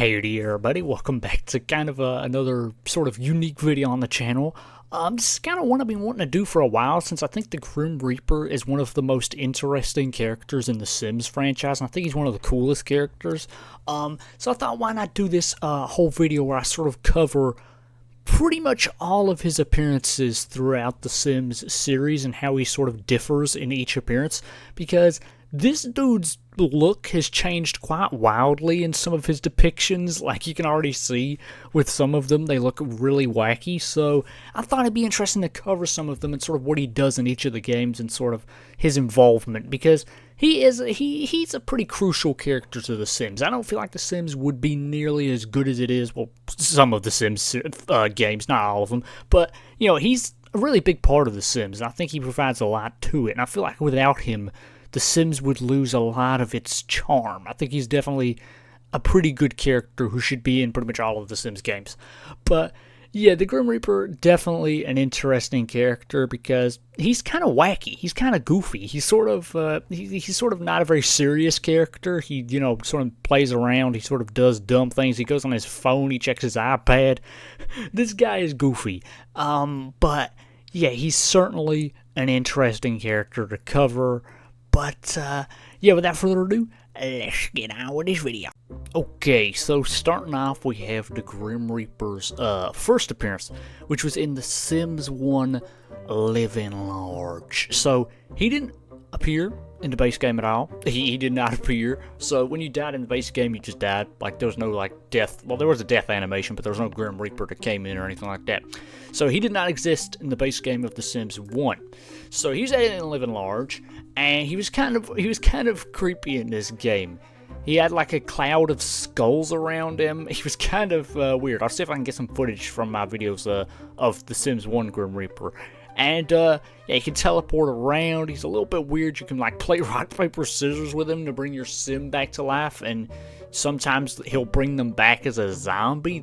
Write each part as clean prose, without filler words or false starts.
Howdy everybody, welcome back to kind of another sort of unique video on the channel. This is kind of one I've been wanting to do for a while, since I think the Grim Reaper is one of the most interesting characters in the Sims franchise, and I think he's one of the coolest characters. So I thought, why not do this whole video where I sort of cover pretty much all of his appearances throughout the Sims series and how he sort of differs in each appearance, because this dude's look has changed quite wildly in some of his depictions. Like, you can already see with some of them, they look really wacky. So I thought it'd be interesting to cover some of them and sort of what he does in each of the games and sort of his involvement, because he's a pretty crucial character to the Sims. I don't feel like the Sims would be nearly as good as it is. Well, some of the Sims games, not all of them, but you know, he's a really big part of the Sims, and I think he provides a lot to it. And I feel like without him, the Sims would lose a lot of its charm. I think he's definitely a pretty good character who should be in pretty much all of the Sims games. But yeah, the Grim Reaper, definitely an interesting character because he's kind of wacky. He's kind of goofy. He's sort of he's sort of not a very serious character. He, you know, sort of plays around. He sort of does dumb things. He goes on his phone. He checks his iPad. This guy is goofy. But yeah, he's certainly an interesting character to cover. But, yeah, without further ado, let's get on with this video. Okay, so starting off, we have the Grim Reaper's first appearance, which was in The Sims 1 Living Large. So, he didn't appear in the base game at all. He did not appear. So, when you died in the base game, you just died. Like, there was no, like, death. Well, there was a death animation, but there was no Grim Reaper that came in or anything like that. So, he did not exist in the base game of The Sims 1. So, he was added in Living Large, and he was kind of creepy in this game. He had like a cloud of skulls around him. He was kind of weird. I'll see if I can get some footage from my videos of The Sims 1 Grim Reaper. And yeah, he can teleport around. He's a little bit weird. You can like play rock, paper, scissors with him to bring your Sim back to life, and sometimes he'll bring them back as a zombie.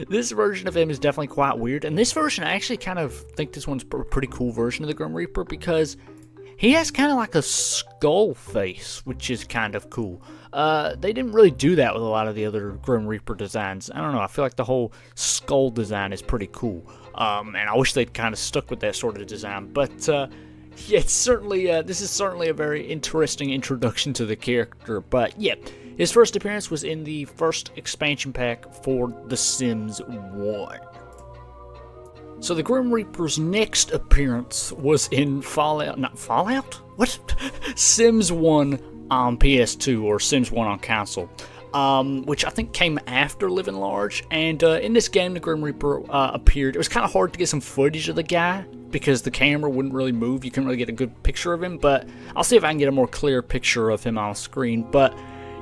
This version of him is definitely quite weird. And this version, I actually kind of think this one's a pretty cool version of the Grim Reaper, because he has kind of like a skull face, which is kind of cool. They didn't really do that with a lot of the other Grim Reaper designs. I don't know, I feel like the whole skull design is pretty cool. And I wish they'd kind of stuck with that sort of design. But yeah, it's certainly this is certainly a very interesting introduction to the character. But yeah, his first appearance was in the first expansion pack for The Sims 1. So the Grim Reaper's next appearance was in Sims 1 on PS2, or Sims 1 on console, which I think came after Living Large. And in this game, the Grim Reaper appeared. It was kind of hard to get some footage of the guy because the camera wouldn't really move. You couldn't really get a good picture of him, but I'll see if I can get a more clear picture of him on screen. But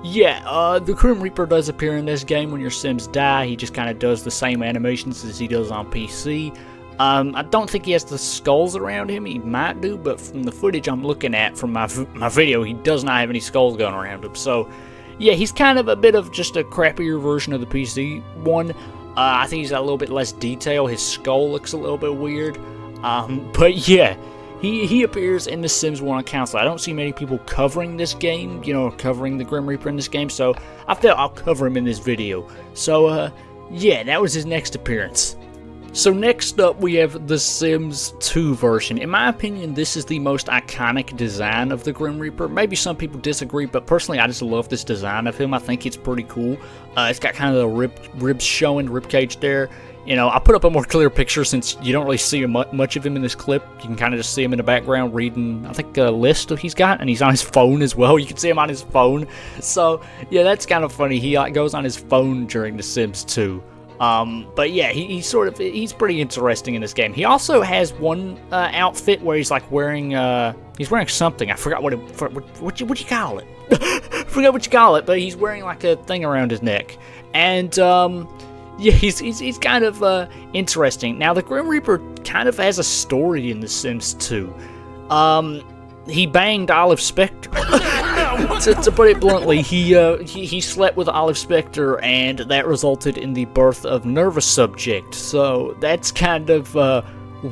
yeah, the Grim Reaper does appear in this game when your Sims die. He just kind of does the same animations as he does on PC. I don't think he has the skulls around him. He might do, but from the footage I'm looking at from my video, he does not have any skulls going around him. So yeah, he's kind of a bit of just a crappier version of the PC one. I think he's got a little bit less detail. His skull looks a little bit weird. But yeah, He appears in The Sims 1 on console. I don't see many people covering this game, you know, covering the Grim Reaper in this game, so I felt I'll cover him in this video. So, yeah, that was his next appearance. So next up, we have The Sims 2 version. In my opinion, this is the most iconic design of the Grim Reaper. Maybe some people disagree, but personally, I just love this design of him. I think it's pretty cool. It's got kind of the ribs showing, ribcage there. You know, I'll put up a more clear picture since you don't really see much of him in this clip. You can kind of just see him in the background reading, I think, a list he's got, and he's on his phone as well. You can see him on his phone. So, yeah, that's kind of funny. He goes on his phone during The Sims 2. But yeah, he's pretty interesting in this game. He also has one outfit where he's like wearing something. I forgot what you call it. I forgot what you call it, but he's wearing like a thing around his neck. And yeah, he's kind of interesting. Now, the Grim Reaper kind of has a story in The Sims 2. He banged Olive Spectre. to put it bluntly, he slept with Olive Spectre, and that resulted in the birth of Nervous Subject. So that's kind of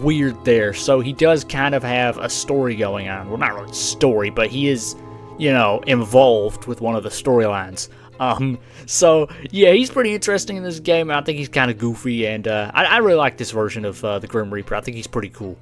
weird there. So he does kind of have a story going on. Well, not really a story, but he is, you know, involved with one of the storylines. So yeah, he's pretty interesting in this game. I think he's kind of goofy, and I really like this version of the Grim Reaper. I think he's pretty cool.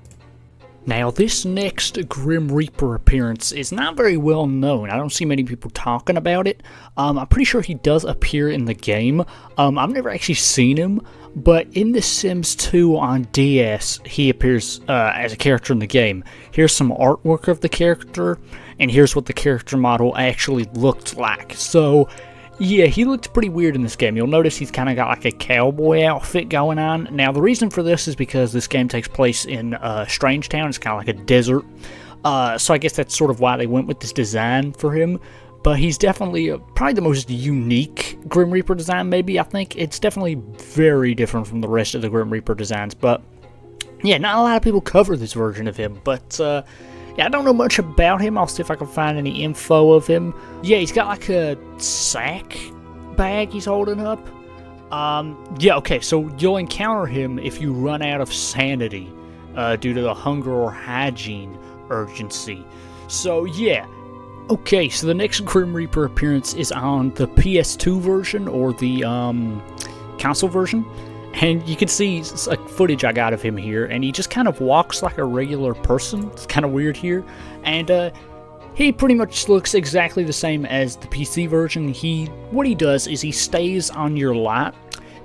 Now, this next Grim Reaper appearance is not very well known. I don't see many people talking about it. I'm pretty sure he does appear in the game. I've never actually seen him, but in The Sims 2 on DS, he appears as a character in the game. Here's some artwork of the character, and here's what the character model actually looked like. So, yeah, he looked pretty weird in this game. You'll notice he's kind of got like a cowboy outfit going on. Now, the reason for this is because this game takes place in Strangetown. It's kind of like a desert. So I guess that's sort of why they went with this design for him. But he's definitely probably the most unique Grim Reaper design, maybe, I think. It's definitely very different from the rest of the Grim Reaper designs. But, yeah, not a lot of people cover this version of him. But, yeah, I don't know much about him. I'll see if I can find any info of him. Yeah, he's got like a sack bag he's holding up. Yeah, okay, so you'll encounter him if you run out of sanity due to the hunger or hygiene urgency. So, yeah. Okay, so the next Grim Reaper appearance is on the PS2 version, or the console version. And you can see footage I got of him here, and he just kind of walks like a regular person. It's kind of weird here. And he pretty much looks exactly the same as the PC version. What he does is he stays on your lot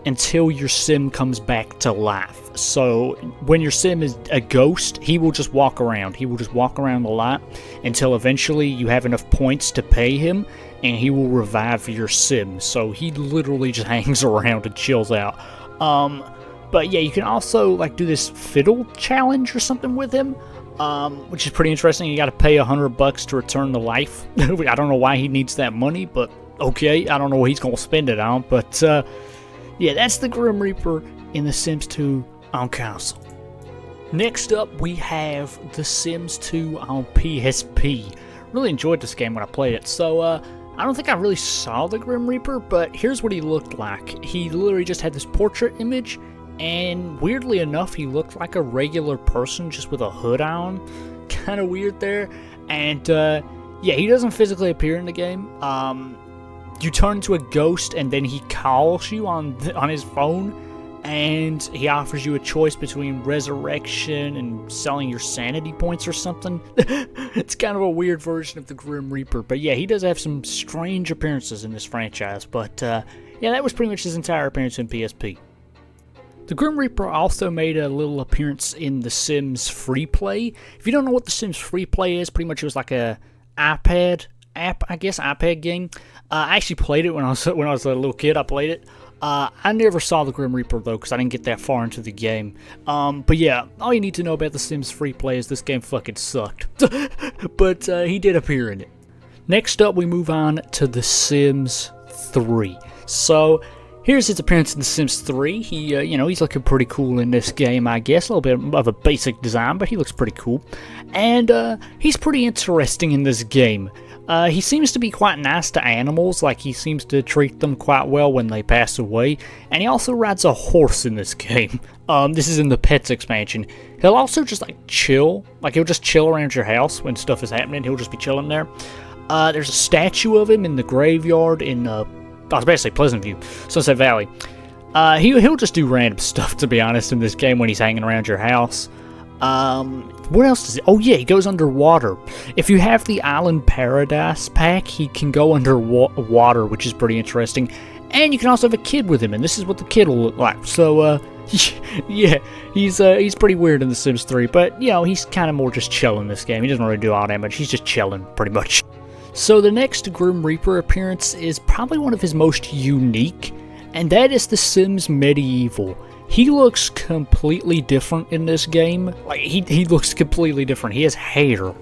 until your sim comes back to life. So when your sim is a ghost, he will just walk around. He will just walk around the lot until eventually you have enough points to pay him, and he will revive your sim. So he literally just hangs around and chills out. But yeah, you can also like do this fiddle challenge or something with him, which is pretty interesting. You got to pay $100 to return to life. I don't know why he needs that money, but okay, I don't know what he's gonna spend it on. But yeah, that's the Grim Reaper in The Sims 2 on console. Next up, we have The Sims 2 on PSP. Really enjoyed this game when I played it. So I don't think I really saw the Grim Reaper, but here's what he looked like. He literally just had this portrait image, and weirdly enough, he looked like a regular person just with a hood on. Kind of weird there. And yeah, he doesn't physically appear in the game. You turn into a ghost, and then he calls you on his phone, and he offers you a choice between resurrection and selling your sanity points or something. It's kind of a weird version of the Grim Reaper, but yeah, he does have some strange appearances in this franchise. But yeah, that was pretty much his entire appearance in PSP. The Grim Reaper also made a little appearance in The Sims Free Play. If you don't know what The Sims Free Play is, pretty much it was like a iPad app, I guess, iPad game. I actually played it when I was a little kid. I played it. I never saw the Grim Reaper though, because I didn't get that far into the game. But yeah, all you need to know about The Sims Free Play is this game fucking sucked. But he did appear in it. Next up, we move on to The Sims 3. So here's his appearance in The Sims 3. He, he's looking pretty cool in this game, I guess. A little bit of a basic design, but he looks pretty cool. And he's pretty interesting in this game. He seems to be quite nice to animals, like he seems to treat them quite well when they pass away, and he also rides a horse in this game. This is in the Pets expansion. He'll also just like chill, like he'll just chill around your house when stuff is happening. He'll just be chilling there. There's a statue of him in the graveyard in, I was about to say Pleasant View, Sunset Valley. He'll just do random stuff, to be honest, in this game when he's hanging around your house. What else does he? Oh yeah, he goes underwater. If you have the Island Paradise pack, he can go underwater, which is pretty interesting. And you can also have a kid with him, and this is what the kid will look like. So, yeah, he's pretty weird in The Sims 3, but, he's kind of more just chilling in this game. He doesn't really do all that much. He's just chilling, pretty much. So the next Grim Reaper appearance is probably one of his most unique, and that is The Sims Medieval. He looks completely different in this game. Like, he looks completely different. He has hair.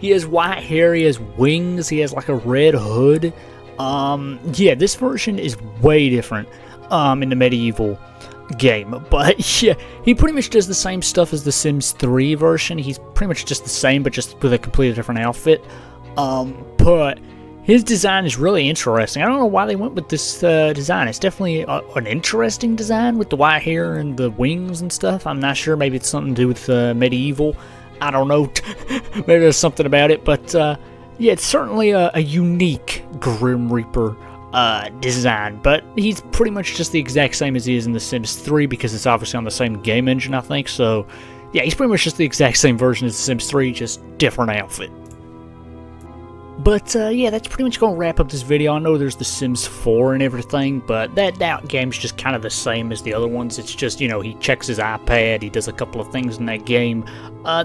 He has white hair. He has wings. He has, like, a red hood. Yeah, this version is way different in the Medieval game. But, yeah, he pretty much does the same stuff as the Sims 3 version. He's pretty much just the same, but just with a completely different outfit. But his design is really interesting. I don't know why they went with this design. It's definitely an interesting design with the white hair and the wings and stuff. I'm not sure. Maybe it's something to do with Medieval. I don't know. Maybe there's something about it. But yeah, it's certainly a unique Grim Reaper. design, but he's pretty much just the exact same as he is in The Sims 3 because it's obviously on the same game engine, I think. So, yeah, he's pretty much just the exact same version as The Sims 3, just different outfit. But, yeah, that's pretty much going to wrap up this video. I know there's The Sims 4 and everything, but that game's just kind of the same as the other ones. It's just, you know, he checks his iPad, he does a couple of things in that game.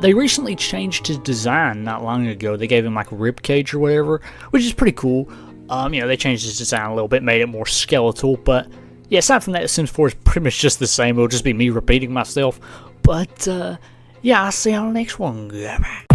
They recently changed his design not long ago. They gave him, like, a rib cage or whatever, which is pretty cool. You know, they changed his design a little bit, made it more skeletal, but, yeah, aside from that, The Sims 4 is pretty much just the same. It'll just be me repeating myself. But, yeah, I'll see you on the next one. Goodbye.